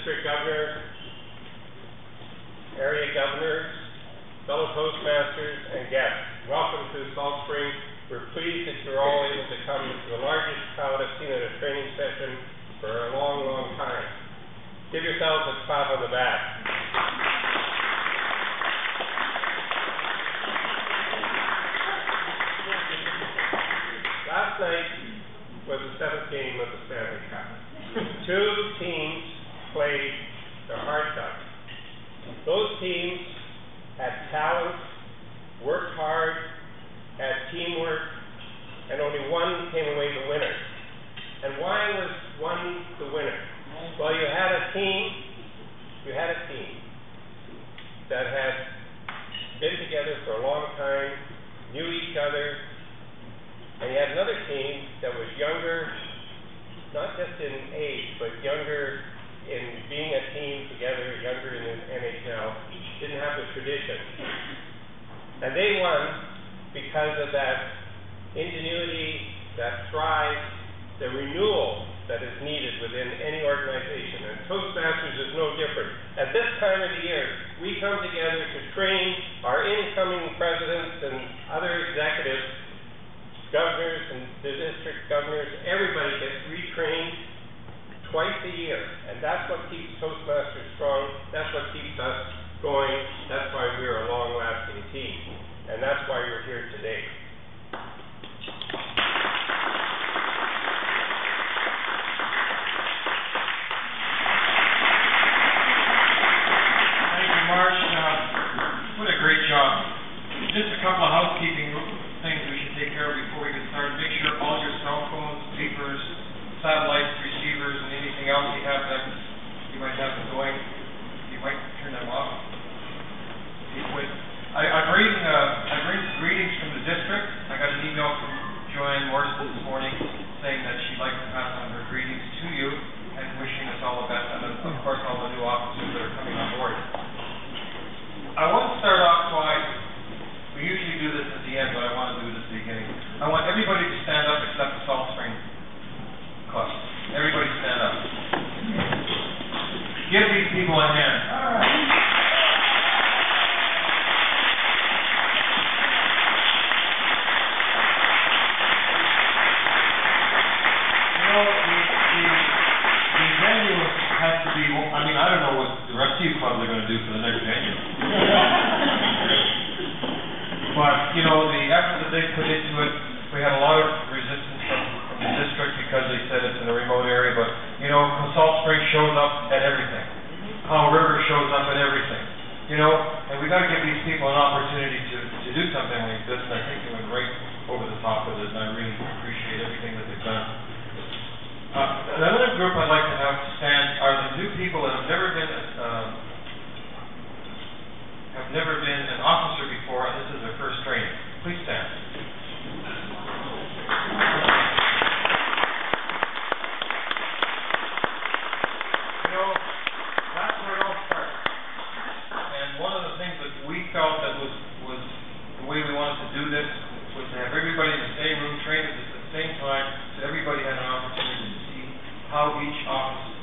district governor, area governors, fellow Toastmasters, and guests. Welcome to Salt Spring. We're pleased that you're all able to come to the largest crowd I've seen at a training session for a long, long time. Give yourselves a clap on the back. Last night was the 7th game of the Stanley Cup. 2 teams played their hearts out. Those teams had talent, worked hard, had teamwork, and only one came away the winner. And why was one the winner? Well, you had a team that had been together for a long time, knew each other, and you had another team that was younger, not just in age, but younger in being a team together, younger in the NHL, didn't have the tradition. And they won because of that ingenuity, that drive, the renewal that is needed within any organization. And Toastmasters is no different. At this time of the year, we come together to train our incoming presidents and other executives, governors and the district governors. Everybody gets retrained twice a year. And that's what keeps Toastmasters strong. That's what keeps us going. That's why we're a long-lasting team. And that's why you're here today. What a great job. Just a couple of housekeeping things we should take care of before we get started. Make sure all your cell phones, beepers, satellites, receivers, and anything else you have that you might have going, you might turn them off. I bring greetings from the district. I got an email from Joanne Morrison this morning saying that she'd like to pass on her greetings to you and wishing us all the best, and of course all the new officers that are coming on board. I want to start off by, we usually do this at the end, but I want to do this at the beginning. I want everybody to stand up except the Salt Spring Club. Everybody stand up. Give these people a hand. All right. You know, the venue has to be, I mean, I don't know what the rest of you clubs are going to do for the next venue. But, you know, the effort that they put into it, we had a lot of resistance from the district because they said it's in a remote area, but, you know, Salt Spring shows up at everything. Powell River shows up at everything. You know, and we got to give these people an opportunity to do something like this, and I think they went right over the top of it, and I really appreciate everything that they've done. Another group I'd like to have to stand are the new people that have never been an officer before, and this is their first training. Please stand. You know, that's where it all starts. And one of the things that we felt that was the way we wanted to do this was to have everybody in the same room trained at the same time, so everybody had an opportunity to see how each office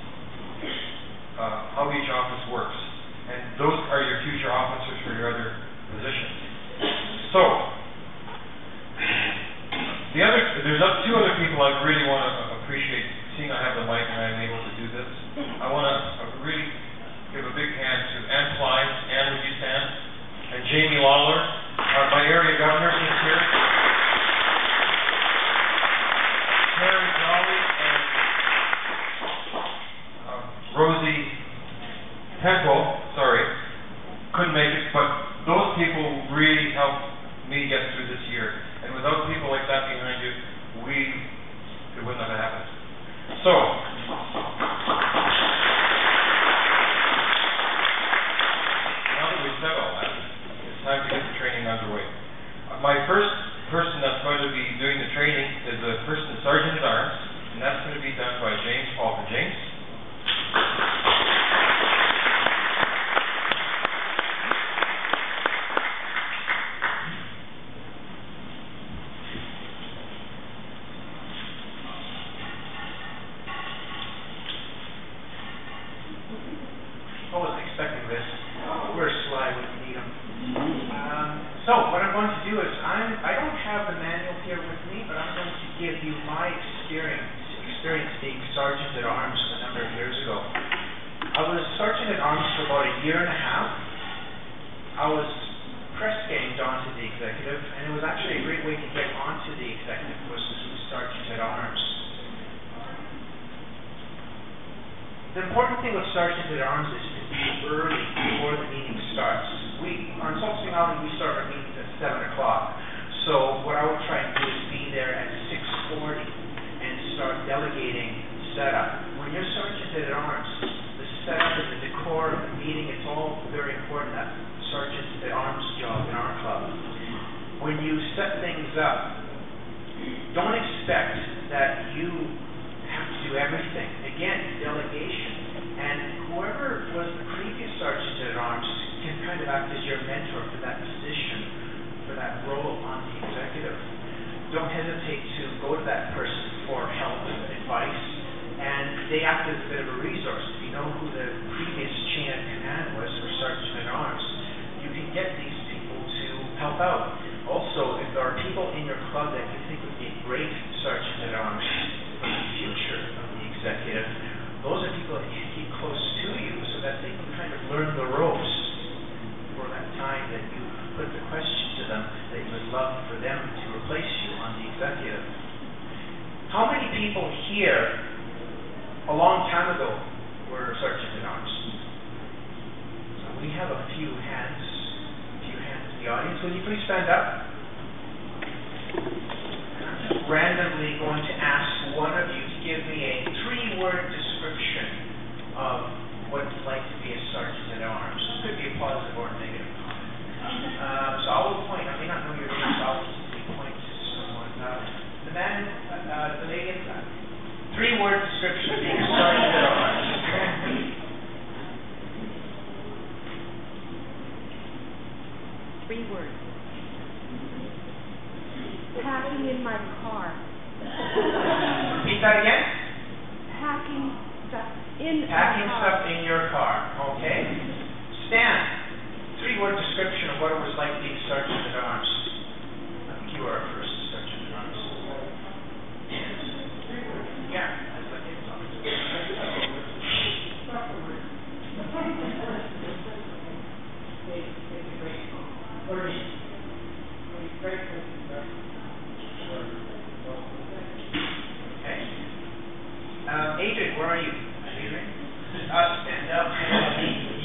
works. And those are your future officers for your other positions. So, there's 2 other people I really want to appreciate, seeing I have the mic and I'm able to do this. I want to really give a big hand to Ann Fly. Ann, would you stand? And Jamie Lawler, my area governor, is here. Terry Jolly and Rosie Temple, couldn't make it, but those people really helped me get through this year. And without people like that behind you, it wouldn't have happened. So, now that we've said all that, it's time to get the training underway. My first person that's going to be doing the training is a person, Sergeant at Arms, and that's going to be done by James Falcon. James? actually a great way to get onto the executive was through sergeant at arms. The important thing with sergeant at arms is to be early before the meeting starts. On Salt Spring Island, we start our meetings at 7 o'clock. So what I would try and do is be there at 6:40 and start delegating setup. When you're sergeant at arms, the setup and the decor of the meeting, it's all very important. That's the sergeant at arms job in our club. When you set things up, don't expect that you have to do everything. Again, delegation. And whoever was the previous sergeant at arms can kind of act as your mentor for that position, for that role on the executive. Don't hesitate to go to that person for help and advice. And they act as a bit of a resource. If you know who the previous chain of command was for sergeant at arms, you can get these people to help out. Also, if there are people in your club that you think would be a great sergeant at arms for the future of the executive, those are people that you should keep close to you so that they can kind of learn the ropes for that time that you put the question to them that you would love for them to replace you on the executive. How many people here a long time ago were sergeant at arms? So we have a few hands in the audience. Will you please stand up? And I'm just randomly going to ask one of you to give me a 3-word description of what it's like to be a sergeant at arms. This could be a positive or a negative comment. So I will point. I may not know your name, so I'll just point to someone. The man, the lady in front. 3-word description of being a sergeant at arms. 3 words. Packing in my car. Repeat that again? Packing stuff in Packing my car. stuff in your car. Okay. Stan, 3-word description of what it was like being sergeant at arms. I think you were our first sergeant at arms. Yeah. Adrian, where are you? Adrian? Stand up.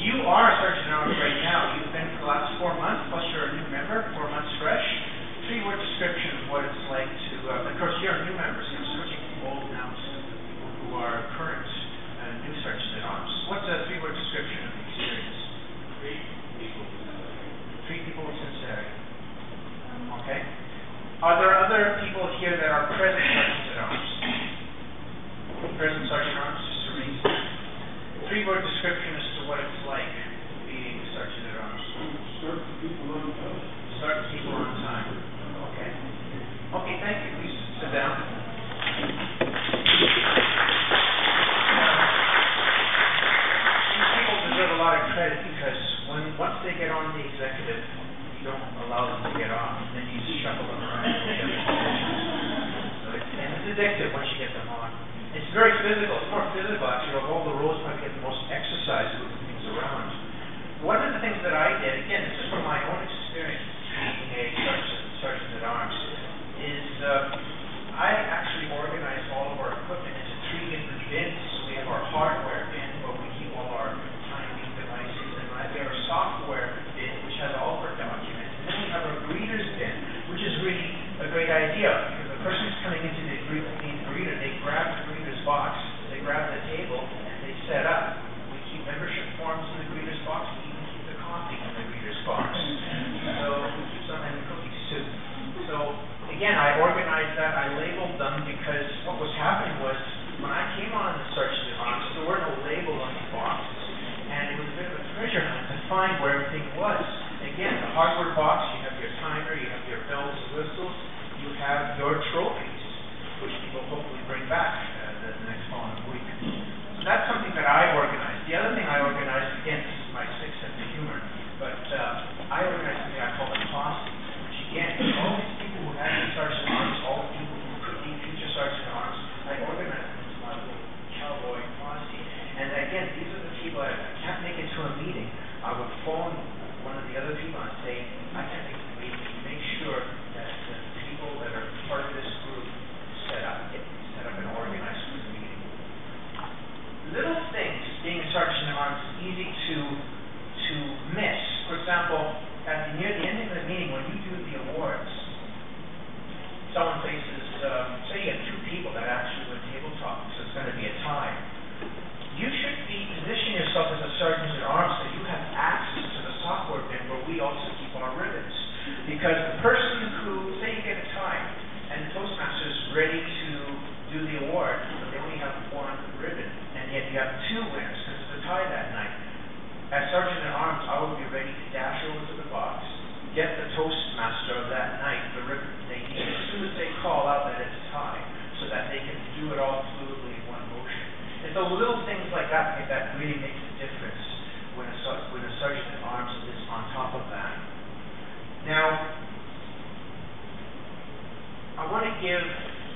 You are a sergeant at arms right now. You've been for the last 4 months, plus you're a new member, 4 months fresh. 3-word description of what it's like to, of course, you're a new member, so I'm switching from old now to people who are current new sergeant at arms. What's a 3-word description of the experience? Treat people with sincerity. Okay. Are there other people here that are present sergeants at arms? Present sergeant at arms, just to read. 3-word description as to what it's like being a sergeant at arms. Start the people on time. Start the people on time. Okay. Okay, thank you. Please sit down. These people deserve a lot of credit because once they get on the executive, you don't allow them to get off. Then you shuffle them around to the other positions. So it's addictive once you get them on. It's very physical. It's more physical, actually. Of all the roles, probably get the most exercise moving things around. One of the things that I did, again, this is from my own experience being a sergeant at arms, is I actually organized all of our equipment into 3 different bins. So we have our hardware bin, where we keep all our timing devices, and we have our software bin, which has all of our documents. And then we have our greeters bin, which is really a great idea, because the person who's coming into the greeter, they grab the greeter's box, they grab the table, and they set up. We keep membership forms in the greeter's box, we even keep the coffee in the greeter's box. So we keep some in the cookies too. So again, I organized that, I labeled them, because what was happening was, when I came on the sergeant at arms, there were no labels on the boxes, and it was a bit of a treasure hunt to find where everything was. Again, the hardware box, you have your timer, you have your bells and whistles, you have your trophies, which people hopefully bring back the next following week. So that's something that I organized. The other thing I organized, again, this is my sick sense of humor, but I organized something I call a posse, which again, all these people who had been sergeant at arms, all the people who could be future sergeant at arms, I organized them into my little cowboy posse. And again, these are the people I can't make it to a meeting. I would phone one of the other people and say, I can't make the meeting. Make sure that someone faces, say you have two people that actually win tabletop, so it's going to be a tie. You should position yourself as a sergeant at arms so you have access to the software bin where we also keep our ribbons. Because the person who, say you get a tie, and the Toastmaster is ready to do the award, but they only have one ribbon, and yet you have two winners because it's a tie that night. As sergeant at arms, I will be ready to dash over to the box, get the Toastmaster of that night the ribbon they need as soon as they call out that it's a tie, so that they can do it all fluidly in one motion. It's the little things like that that really makes a difference when a sergeant at arms is on top of that. Now, I want to give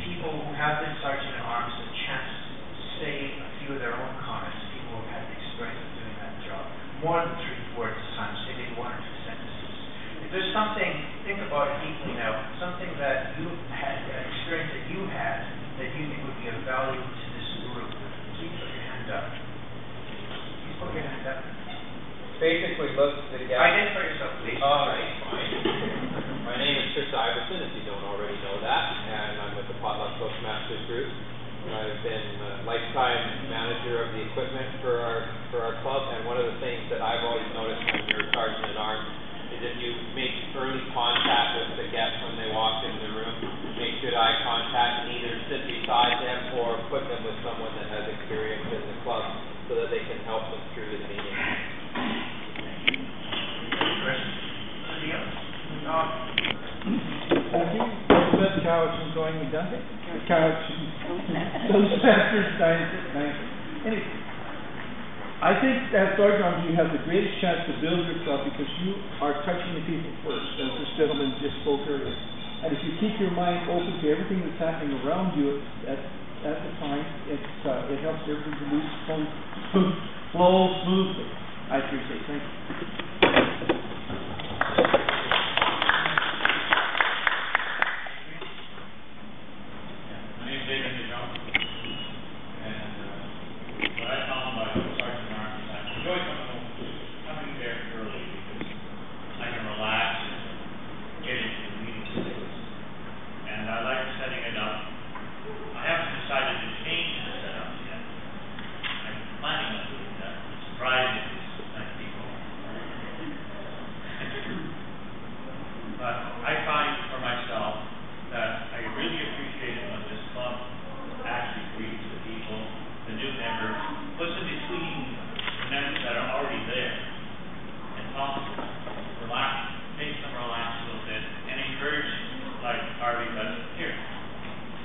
people who have been sergeant at arms a chance to say a few of their own comments, people who have had the experience of doing that job. More than 3 words at times, say maybe 1 or 2 sentences. If there's something, think about it deeply now, something that you had, an experience that you had, that you think would be of value to this group, please put your hand up. Please put your hand up. Basically, look at the gap. Identify yourself, please. All right, fine. My name is Chris Iverson, if you don't already know that, and I'm with the Potluck Toastmasters group. I've been lifetime manager of the equipment for our club, and one of the things that I've always noticed when you're a sergeant at arms is if you make early contact with the guests when they walk in the room, make good eye contact, and either sit beside them or put them with someone that has experience in the club so that they can help them through the meeting. Elizabeth Couch enjoying the Dundee? Couch. Toastmasters, nice. Anyway, I think as sergeant you have the greatest chance to build your club because you are touching the people first, as this gentleman just spoke earlier. And if you keep your mind open to everything that's happening around you at the time, it helps everything to flow smoothly. I appreciate it. Thank you.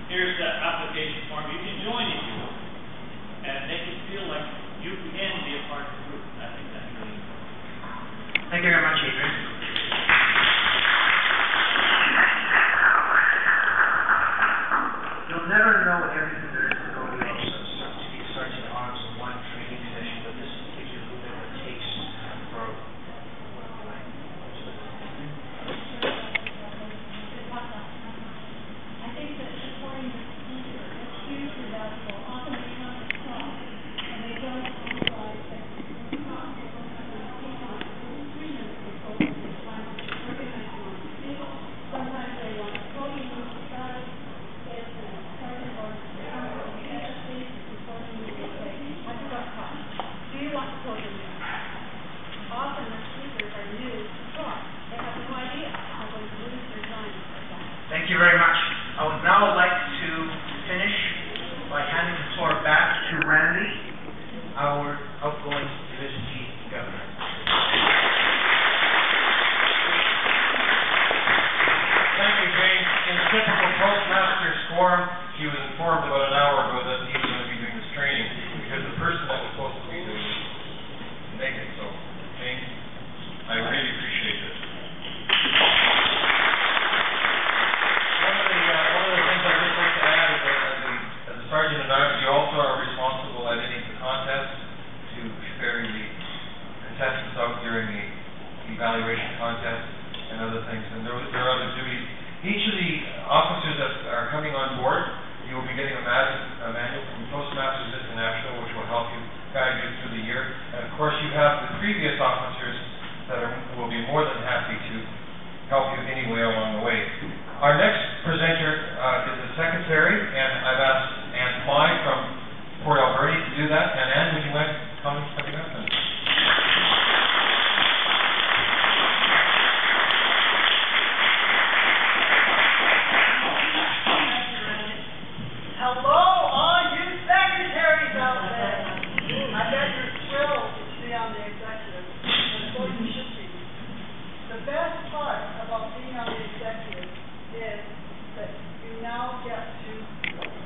Here's the application form. You can join if you want, and make it feel like you can be a part of the group. I think that's really important. Thank you very much, Adrian. You'll never know everything there is to know the process to be sergeant at arms in one training session, but this gives you a little bit of a taste for what it's like. I think that supporting the speaker is hugely valuable. Often they come to talk and they don't realize that the talk is sometimes 3 minutes before the time to organize them on the table. Sometimes they want a voting group to start. There's a sergeant or the SSI supporting the say, I've got talk. Do you want to program this? Often the speakers are new to talk. They have no idea how they're going to lose their time with that. Thank you very much. I would now like to finish by handing the floor back to Randy, our outgoing Division Chief Governor. Thank you, James. In typical Toastmasters form, he was informed about an hour ago that he was going to be doing this training because the person that was supposed to be doing it didn't make it. So, James, I really appreciate this. Sergeant at Arms, you also are responsible at any of the contests to ferry the contestants out during the evaluation contest and other things, and there are other duties. Each of the officers that are coming on board, you will be getting a manual from Toastmasters International, which will help you guide you through the year. And of course, you have the previous officers that will be more than happy to help you anyway along the way. Our next presenter is the secretary, and I've asked Ann Fly from Port Alberni to do that. And Ann, would you mind coming up? Hello, all you secretaries out there. I bet you're thrilled to be on the executive, and so you should be. The best part about being on the executive is that you now get to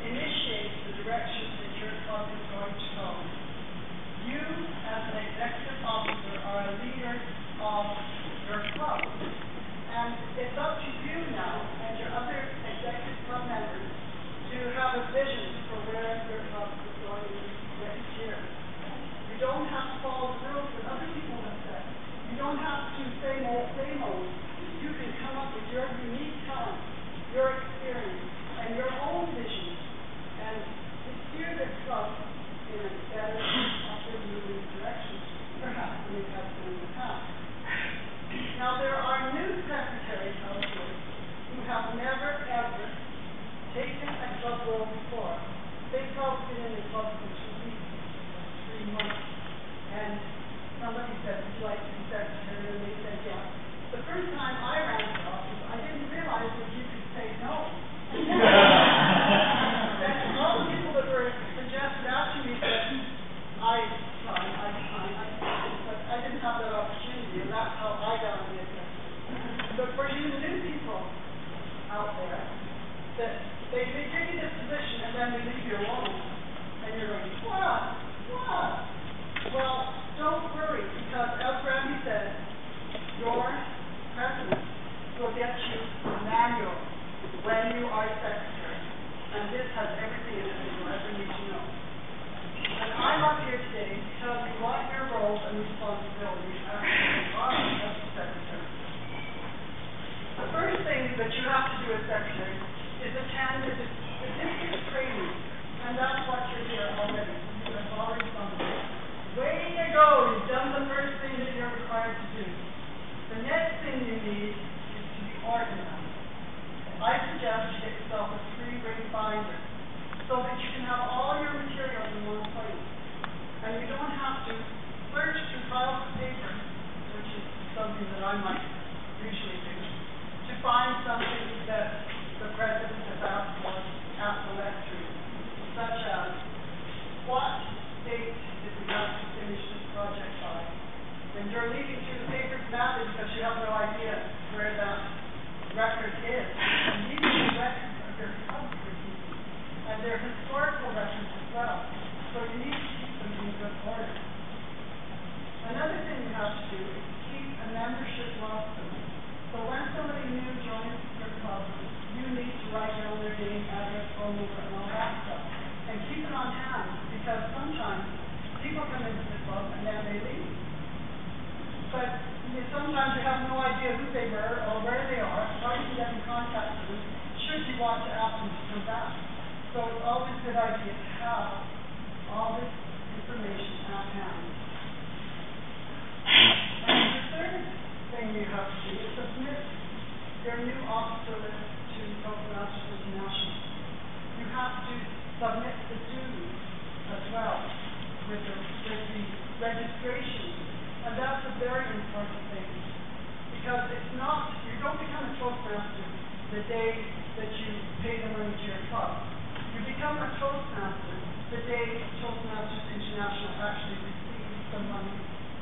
initiate the directions that your club is going to go. You, as an executive officer, are a leader of your club. And it's up to you now and your other executive club members to have a vision for where your club is going next year. You don't have to follow the rules that other people have set. You don't have to say old, same old. You can come up with your unique talent, your experience, and your own vision, and to steer this club in a better, upward-moving direction, perhaps than it has been in the past. Now, there are new secretaries out there who have never, ever taken a club role before. They've probably been in the club for 2 weeks, 3 months, and somebody said, would you like to be secretary? And they said, yeah. The first time I ran for office, I didn't realize that you could say no. And all the people that were suggested after me said, I but I didn't have that opportunity, and that's how I got on the executive. But for you new people out there, that they give you this position and then they leave you alone, and you're like, what? Well, don't worry, because as Randy said, your president will get you a manual when you are secretary, and this has everything in it that you'll ever need to know. And I'm up here today to tell you what your roles and responsibilities actually are as a secretary. The first thing that you have to do as secretary is attend the district training, and that's what you're here already. You have already done it. Way to go! You've done the first thing that you're required to do. The next thing you need is to be organized. I suggest you get yourself a 3-ring binder so that you can have all your materials in one place. And you don't have to search through piles of paper, which is something that I might usually do, to find something that the president has asked for at the lecture, such as what date did we have to finish this project by? When you're leafing through the papers now because you have no idea where that record is. And these are the records of your clubs for keeping. And they're historical records as well. So you need to keep them in good order. Another thing you have to do is keep a membership roster. So when somebody new joins your club, you need to write down their name, address, phone number, and all that stuff. And keep it on hand, because sometimes people come into the club and then they leave. But sometimes you have no idea who they were or where they are, how you can get in contact with them, should you want to ask them to come back. So it's always a good idea to have all this information at hand. And the third thing you have to do is submit your new officer list to Toastmasters International. You have to submit the dues as well with the registration. And that's a very important thing, because it's not, you don't become a Toastmaster the day that you pay the money to your club. You become a Toastmaster the day Toastmasters International actually receives the money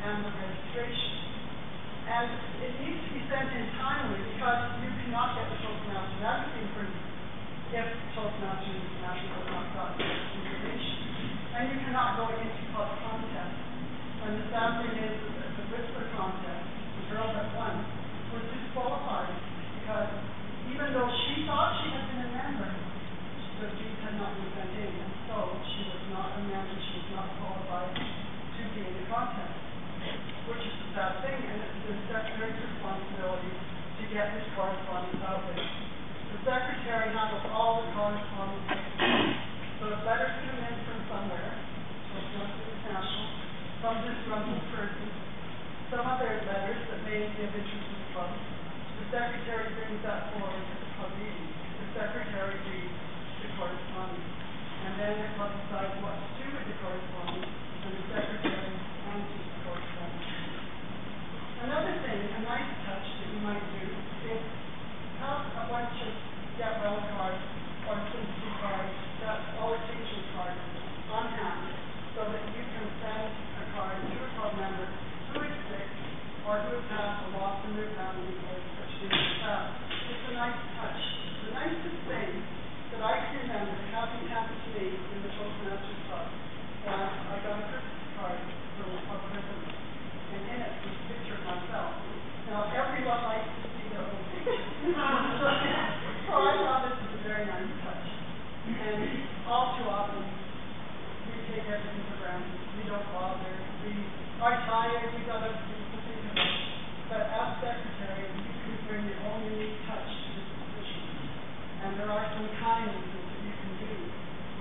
and the registration. And it needs to be sent in timely, because you cannot get the Toastmaster magazine printed if Toastmasters International has not got the information. And you cannot go into club contests. And the sad thing is that the whisper contest, the girl that won, was disqualified because even though she thought she had been a member, the dues had not been sent in, and so she was not a member, she was not qualified to be in the contest, which is a sad thing, and it's the secretary's responsibility to get this correspondence out there. The secretary handles all the correspondence. So if letters come in from somewhere, Toastmasters International, some disgruntled person, some other letters that may be of interest to the club, the secretary brings that forward to the club meeting. The card or sympathy card, or teacher card on hand, so that you can send a card to a club member who is sick or who has had a loss in their family or such things as that. It's a nice touch. The nicest thing that I can remember having happened to me in the Toastmasters Club was I got a Christmas card from the club president, and in it was a picture of myself. Now, everyone likes to see their own picture. So I thought this was a very nice touch. And all too often, we take everything for granted. We don't bother. We are tired. We've got other things to think about. But as secretary, you can bring your own unique touch to this position. And there are some kindnesses that you can do,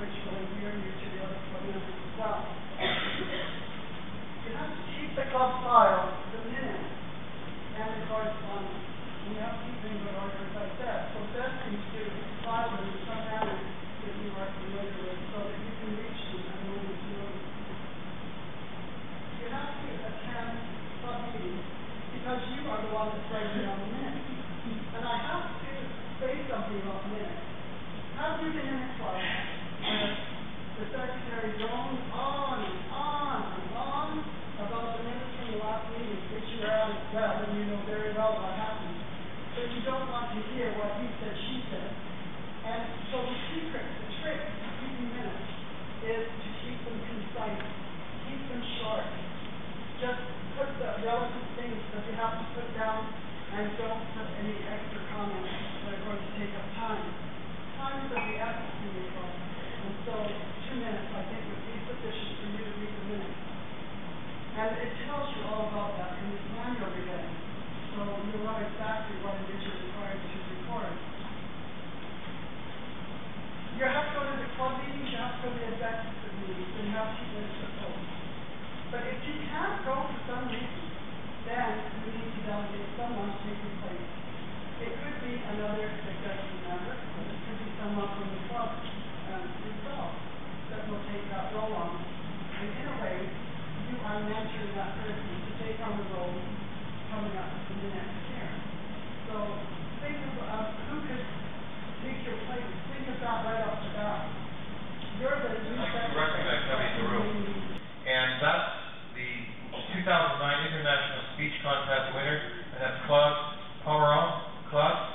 which will endear you to the other club members as well. You have to keep the club file, the minutes, and the correspondence. And you have to keep them in good order, as I said. So the best thing to do is file them in some manner that you are familiar with, so that you can reach them at a moment's notice. You have to attend club meetings because you are the one that's writing down the minutes. And I have to say something about minutes. Have you been in a club where the secretary goes on and on and on about the minutes from the last meeting, which you are at as well, and you know very well what happened, but you don't want to hear what he said, she said. And so the secret, the trick to keeping minutes is to keep them concise, keep them short. Just put the relative things that you have to put down, and don't put any extra comments that are going to take up time. Time is of the essence in your club, and so 2 minutes, I think, would be sufficient for you to read the minutes. And it tells you all about that in this manual you're getting, so you'll know exactly what it is you're required to record. You have to go to the club meetings, you have to go to the executive meetings, and you have to keep minutes of those. But if you can't go for some reason, then you need to delegate someone to take your place. It could be another executive member, it could be someone from the club itself that will take that role on. And in a way, you are mentoring that person to take on the role coming up in the next year. So think of who could take your place. Think of that right off the bat. You're the new I'd like to recognize somebody in the room. And that's the 2009 International Speech Contest winner, and that's Claude Pomeron. Claude?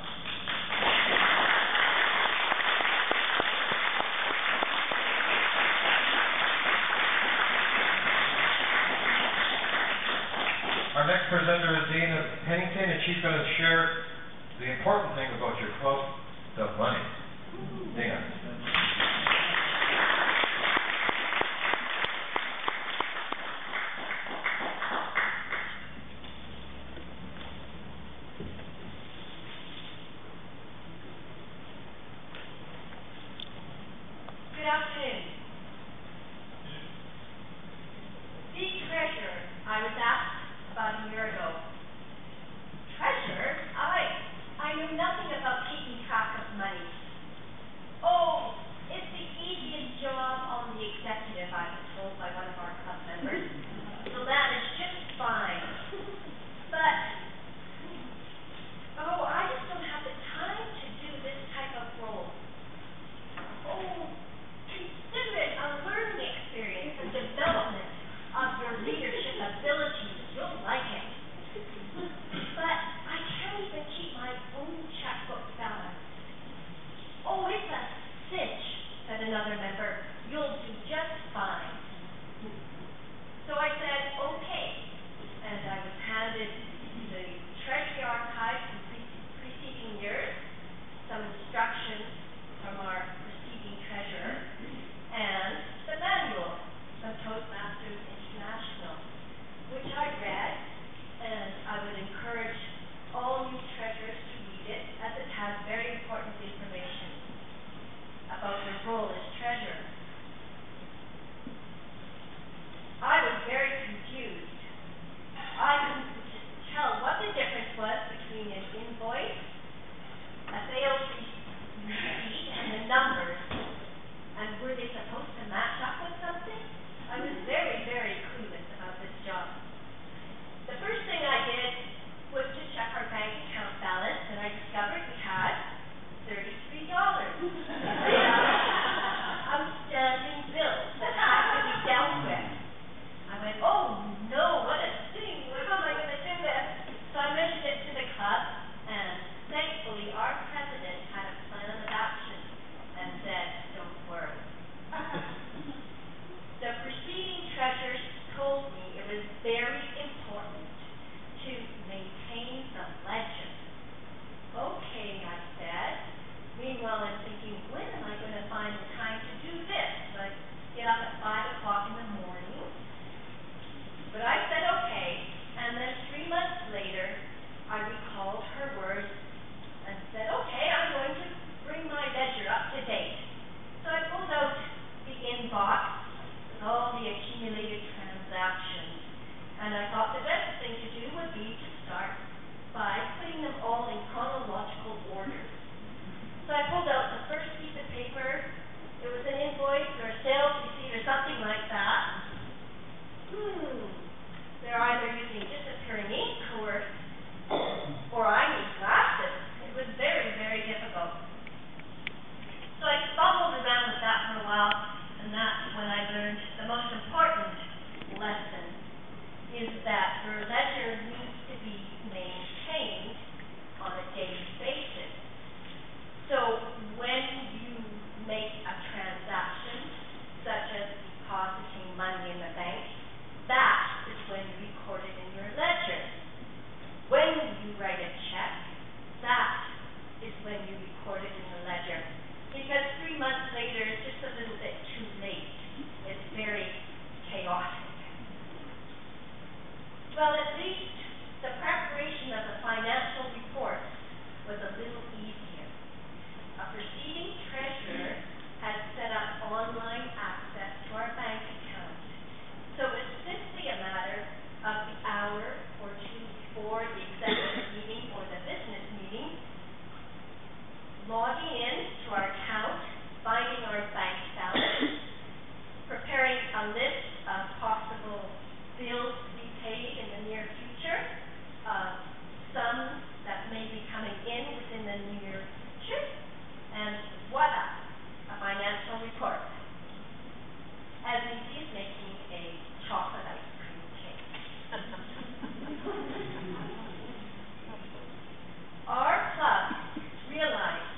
Our next presenter is Dean of Pennington, and she's going to share the important thing about your club, the money. Dana. Good afternoon. The treasurer, I was asked about a year ago. Treasurer? I know nothing about keeping track of money. our account, finding our bank balance, preparing a list of possible bills to be paid in the near future, some that may be coming in within the near future, and voila, a financial report. As we see, is making a chocolate ice cream cake. Our club realized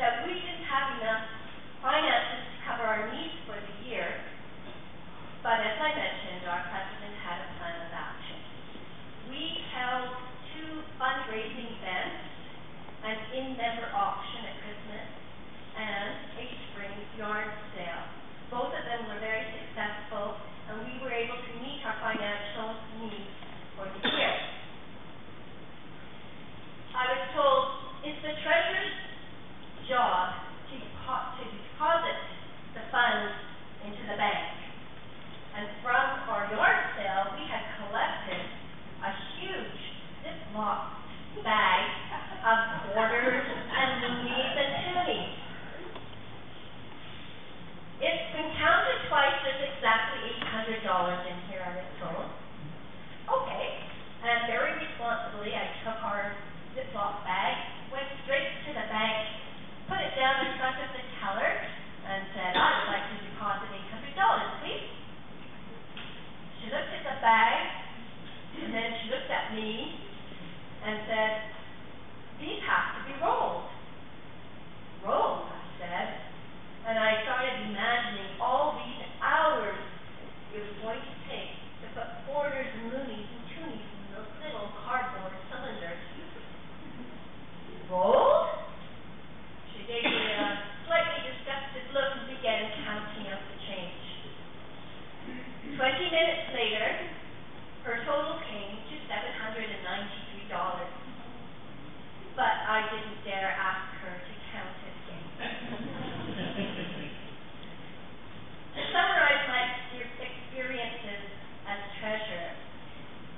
that we didn't have enough finances to cover our needs for the year, but as I mentioned, our president had a plan of action. We held 2 fundraising events, an in-member auction at Christmas, and a spring yard sale. Both of them were very successful, and we were able to meet our financial needs for the year. I was told it's the treasurer's job to deposit the funds into the bank. And from our yard sale, we had collected a huge Ziploc bag of quarters and loonies and toonies. It's been counted twice. There's exactly $800 in here on its own. Okay. And very responsibly, I took our Ziploc bag, went straight to the bank, put it down in front of the teller, and said, I would like to deposit $800, please. She looked at the bag, and then she looked at me and said, these have to be rolled. Rolled, I said. And I started imagining all these hours it was going to take to put quarters and loonies and toonies in those little cardboard cylinders. Rolled? She gave me a slightly disgusted look and began counting out the change. 20 minutes later, her total came to $793. But I didn't dare ask her to count it again. To summarize my experiences as treasurer,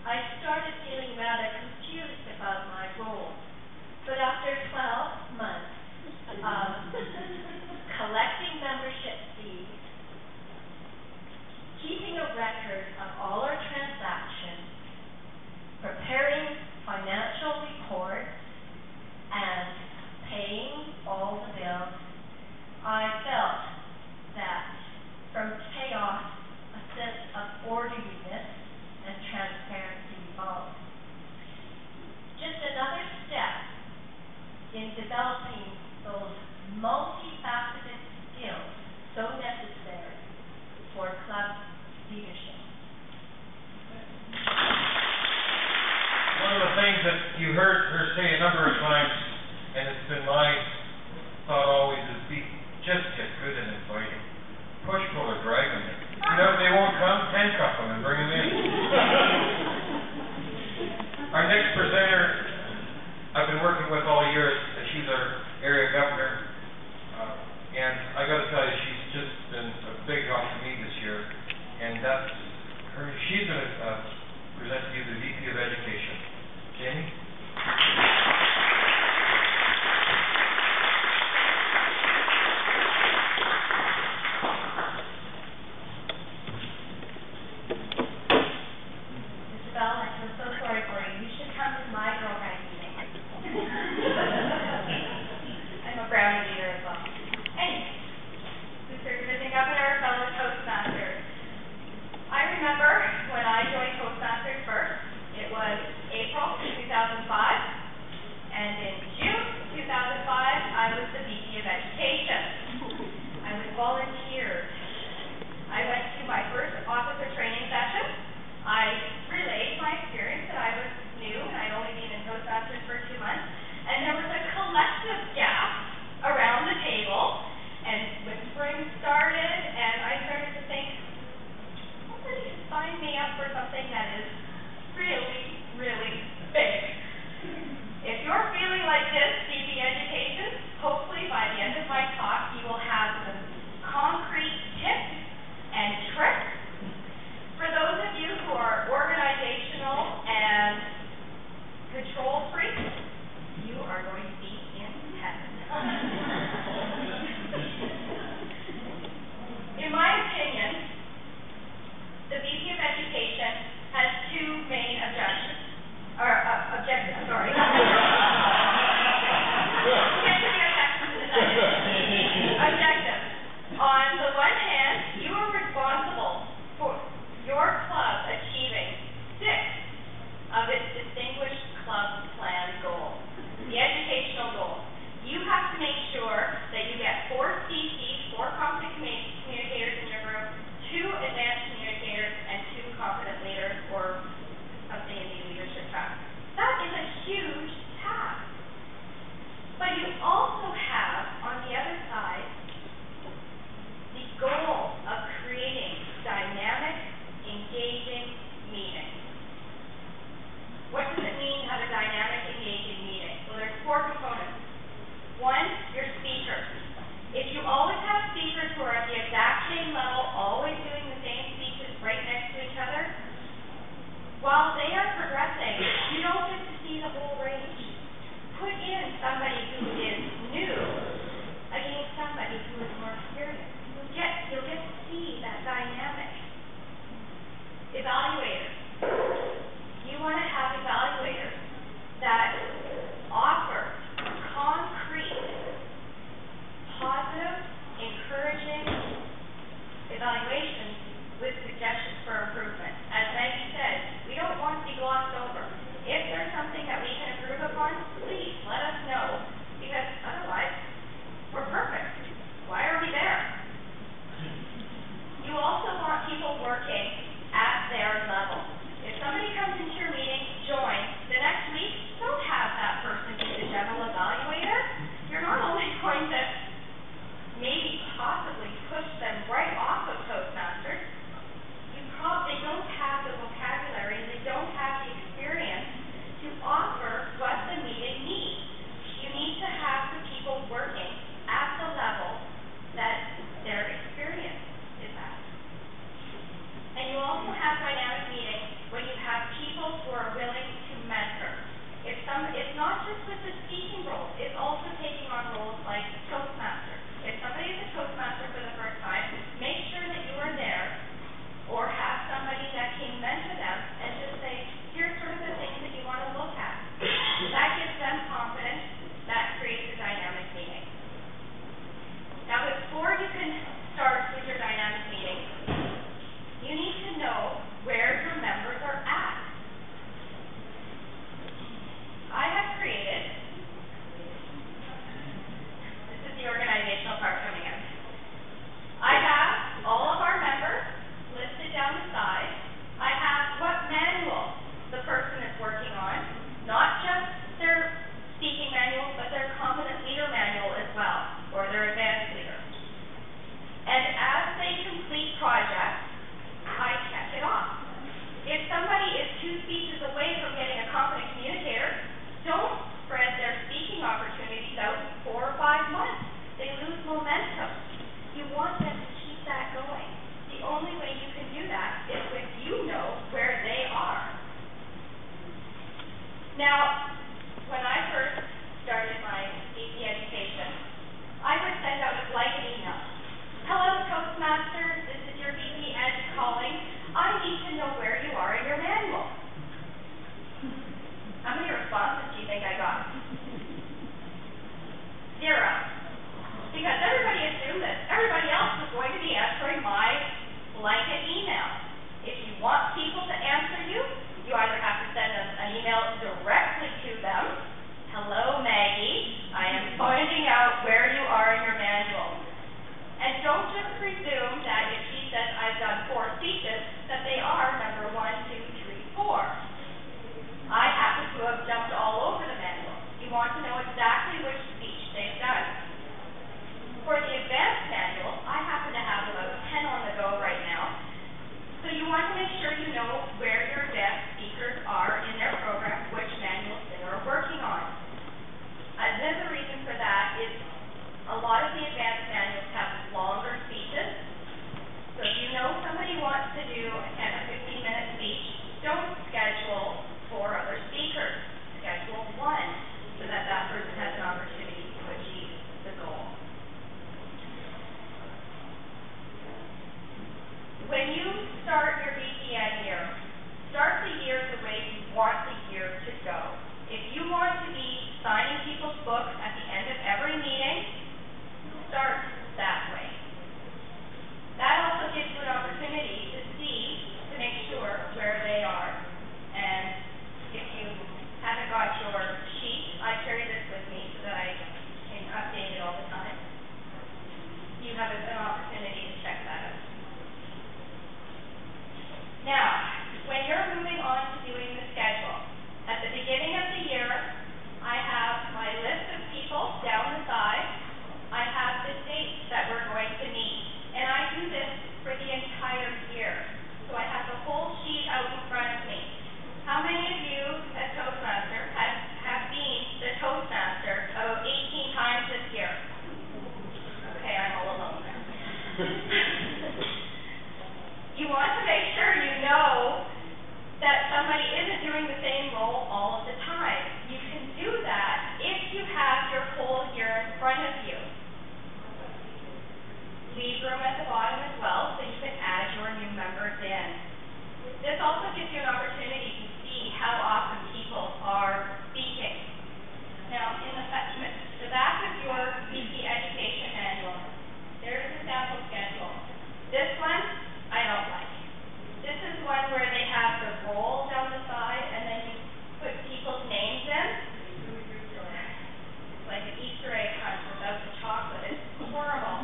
I started feeling rather confused about my role. But after 12 months of collecting membership fees, keeping a record of all our transactions, preparing financial reports, and paying all the bills, I felt that from chaos, a sense of orderliness and transparency evolved. Just another step in developing those multifaceted skills so necessary for club leadership. One of the things that you heard her say a number of times, and it's been my thought always, is just get good at inviting. Push, pull, or drag them in. You know, if they won't come, handcuff them and bring them in. Our next presenter, I've been working with all year. She's our area governor, and I got to tell you, she's just been a big help to me this year. And that's her. She's going to present to you the VP of Education, Jamie. I leave room at the bottom as well, so you can add your new members in. This also gives you an opportunity to see how often people are speaking. Now, in the back of your VP Education Manual, there's a sample schedule. This one, I don't like. This is one where they have the roll down the side, and then you put people's names in. It's like an Easter egg hunt without the chocolate. It's horrible.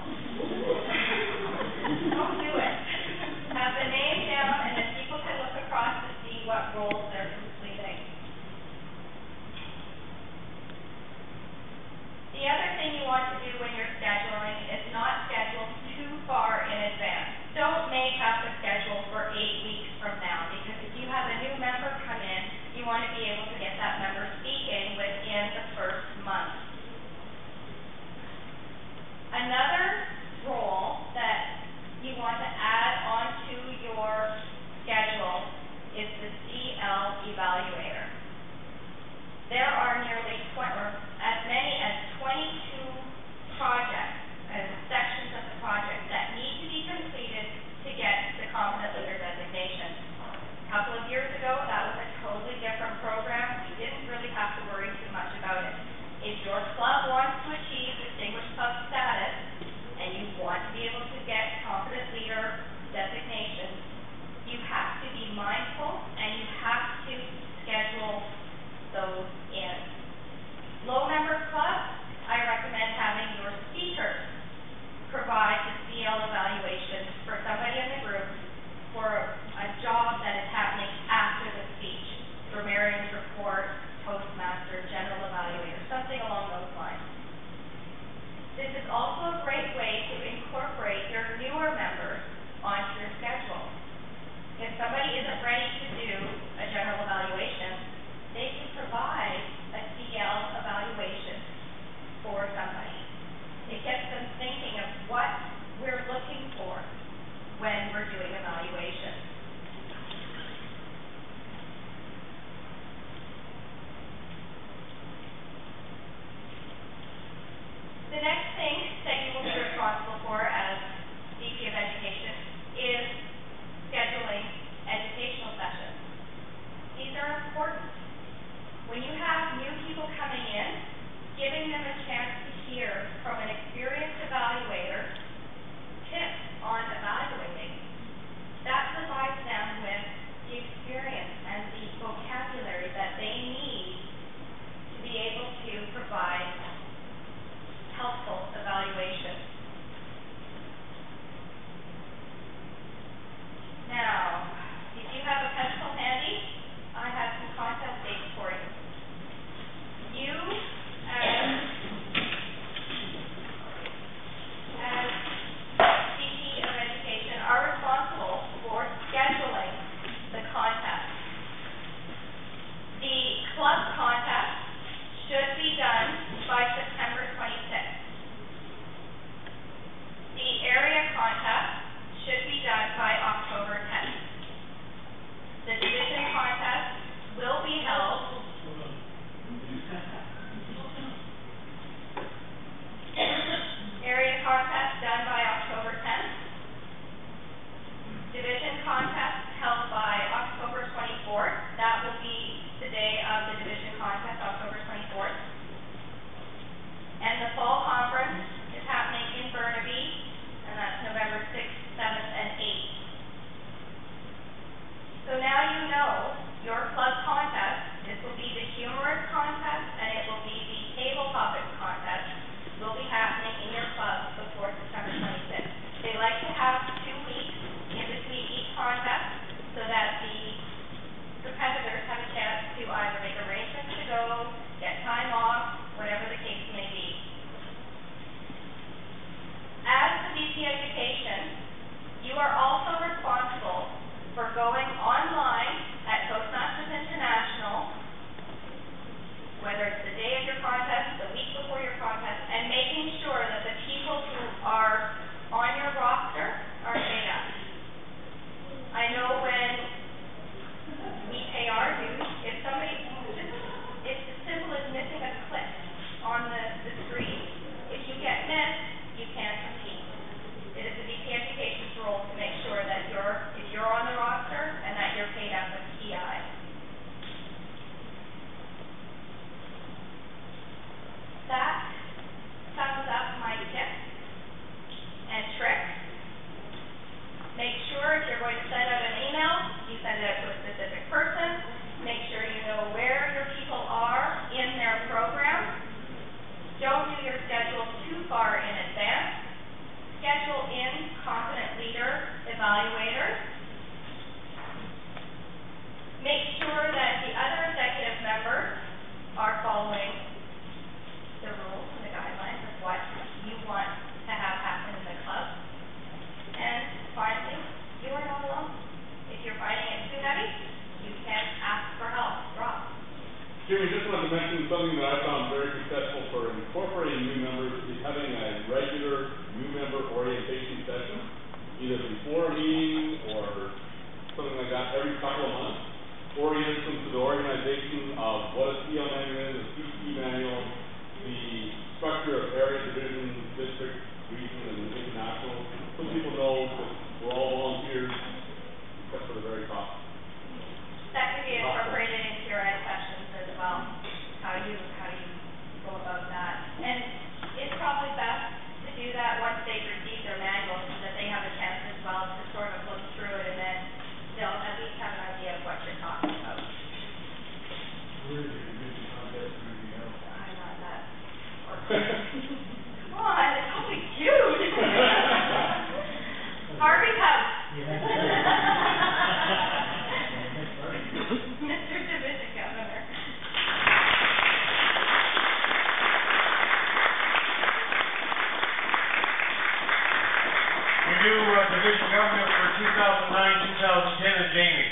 Division Governor for 2009-2010 is Jamie.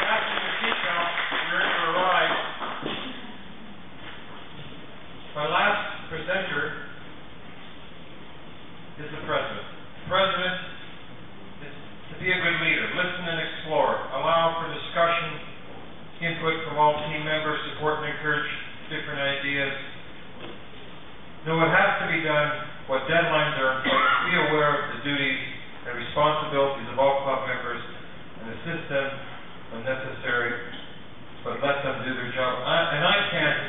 After the seatbelt, you're in for a ride. My last presenter is the President. The President is to be a good leader, listen and explore, allow for discussion, input from all team members, support and encourage different ideas. Know what has to be done, what deadlines are in place, be aware of the duties and responsibilities of all club members, and assist them when necessary, but let them do their job. And I can't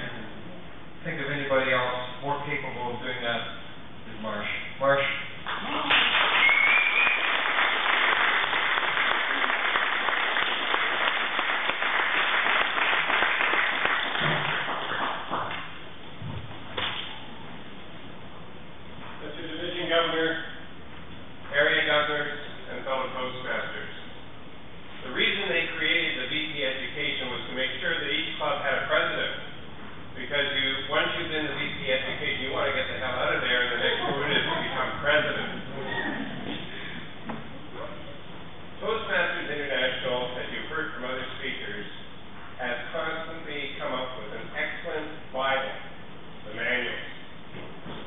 think of anybody else more capable of doing that than Marsh. Marsh. Mr. Division Governor, area governors, and fellow Toastmasters. The reason they created the VP Education was to make sure that each club had a president. Because once you've been the VP Education, you want to get the hell out of there, and the next move is to become president. Toastmasters International, as you've heard from other speakers, has constantly come up with an excellent Bible, the manuals.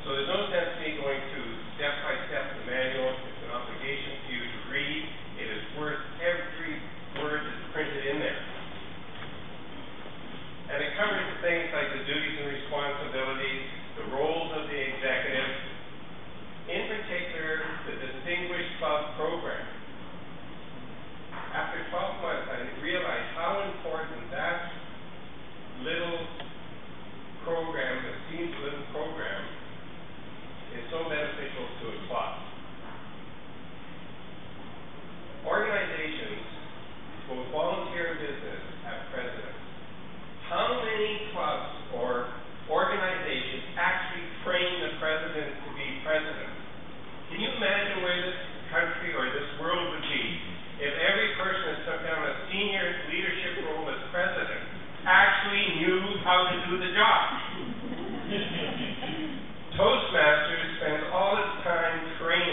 So there's no sense me going through step by step the manual. It's an obligation for you to read. It is worth every word that's printed in there. And it covers things like the duties and responsibilities, the roles of the executive, in particular the Distinguished Club Program. After 12 months, I realized how important that little program, that seems a little program, is so beneficial to a club. Organizations, both volunteer and business, have presidents. How many clubs or organizations actually train the president to be president? Can you imagine where this country or this world would be if every person that took down a senior leadership role as president actually knew how to do the job? Toastmasters spends all its time training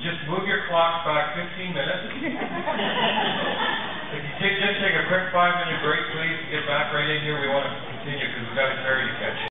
just move your clocks back 15 minutes. If you just take a quick 5-minute break, please, get back right in here. We want to continue because we've got a ferry to catch.